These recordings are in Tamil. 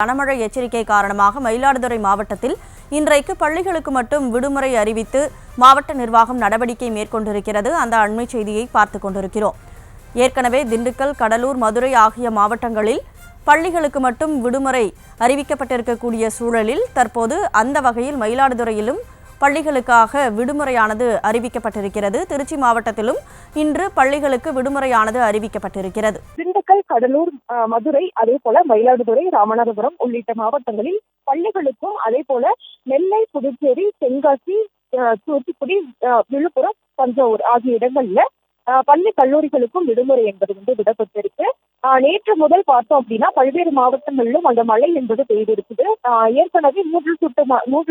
கனமழை எச்சரிக்கை காரணமாக மயிலாடுதுறை மாவட்டத்தில் இன்றைக்கு பள்ளிகளுக்கு மட்டும் விடுமுறை அறிவித்து மாவட்ட நிர்வாகம் நடவடிக்கை மேற்கொண்டிருக்கிறது. அந்த அண்மை செய்தியை பார்த்து கொண்டிருக்கிறோம். ஏற்கனவே திண்டுக்கல், கடலூர், மதுரை ஆகிய மாவட்டங்களில் பள்ளிகளுக்கு மட்டும் விடுமுறை அறிவிக்கப்பட்டிருக்கக்கூடிய சூழலில் தற்போது அந்த வகையில் மயிலாடுதுறையிலும் பள்ளிகளுக்காக விடுமுறையானது அறிவிக்கப்பட்டிருக்கிறது. திருச்சி மாவட்டத்திலும் இன்று பள்ளிகளுக்கு விடுமுறையானது அறிவிக்கப்பட்டிருக்கிறது. திண்டுக்கல், கடலூர், மதுரை, அதே போல மயிலாடுதுறை, ராமநாதபுரம் உள்ளிட்ட மாவட்டங்களில் பள்ளிகளுக்கும் அதே போல நெல்லை, புதுச்சேரி, தென்காசி, தூத்துக்குடி, விழுப்புரம், தஞ்சாவூர் ஆகிய இடங்கள்ல பள்ளி கல்லூரிகளுக்கும் விடுமுறை என்பது விடப்பட்டிருக்கு. நேற்று முதல் பார்த்தோம் அப்படின்னா பல்வேறு மாவட்டங்களிலும் அந்த மழை என்பது பெய்திருக்குது. ஏற்கனவே மூன்று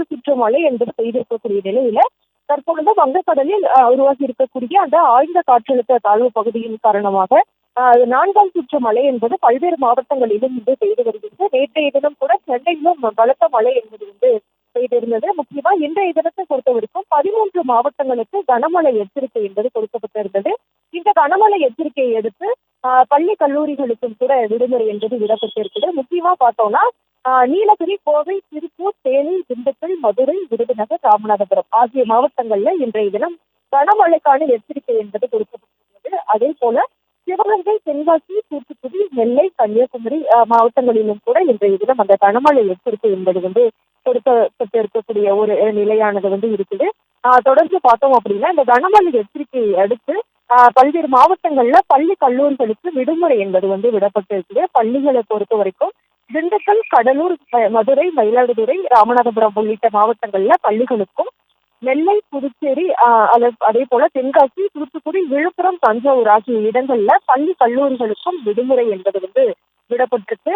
சுற்று மழை என்பது பெய்திருக்கக்கூடிய நிலையில தற்பொழுது வங்கக்கடலில் உருவாகி இருக்கக்கூடிய அந்த ஆழ்ந்த காற்றழுத்த தாழ்வு பகுதியின் காரணமாக 4ஆம் சுற்று மழை என்பது பல்வேறு மாவட்டங்களிலும் பெய்து வருகிறது. நேற்றைய தினம் கூட சென்னையிலும் பலத்த மழை என்பது பெய்திருந்தது. முக்கியமா இன்றைய தினத்தை பொறுத்தவரைக்கும் 13 மாவட்டங்களுக்கு கனமழை எச்சரிக்கை என்பது கொடுக்கப்பட்டிருந்தது. இந்த கனமழை எச்சரிக்கையை அடுத்து பள்ளி கல்லூரிகளுக்கும் கூட விடுமுறை என்பது விடப்பட்டிருக்கிறது. முக்கியமா பார்த்தோம்னா நீலகிரி, கோவை, திருப்பூர், தேனி, திண்டுக்கல், மதுரை, விருதுநகர், ராமநாதபுரம் ஆகிய மாவட்டங்கள்ல இன்றைய தினம் கனமழைக்கான எச்சரிக்கை என்பது கொடுக்கப்பட்டிருக்கிறது. அதே போல சிவகங்கை, தென்காசி, தூத்துக்குடி, நெல்லை, கன்னியாகுமரி மாவட்டங்களிலும் கூட இன்றைய தினம் அந்த கனமழை எச்சரிக்கை என்பது கொடுக்கப்பட்டிருக்கக்கூடிய ஒரு நிலையானது இருக்குது. தொடர்ந்து பார்த்தோம் அப்படின்னா இந்த கனமழை எச்சரிக்கையை அடுத்து பல்வேறு மாவட்டங்கள்ல பள்ளி கல்லூரிகளுக்கு விடுமுறை என்பது விடப்பட்டிருக்குது. பள்ளிகளை பொறுத்த வரைக்கும் திண்டுக்கல், கடலூர், மதுரை, மயிலாடுதுறை, ராமநாதபுரம் உள்ளிட்ட மாவட்டங்கள்ல பள்ளிகளுக்கும், நெல்லை, புதுச்சேரி, அதே போல தென்காசி, தூத்துக்குடி, விழுப்புரம், தஞ்சாவூர் ஆகிய இடங்கள்ல பள்ளி கல்லூரிகளுக்கும் விடுமுறை என்பது விடப்பட்டிருக்கு.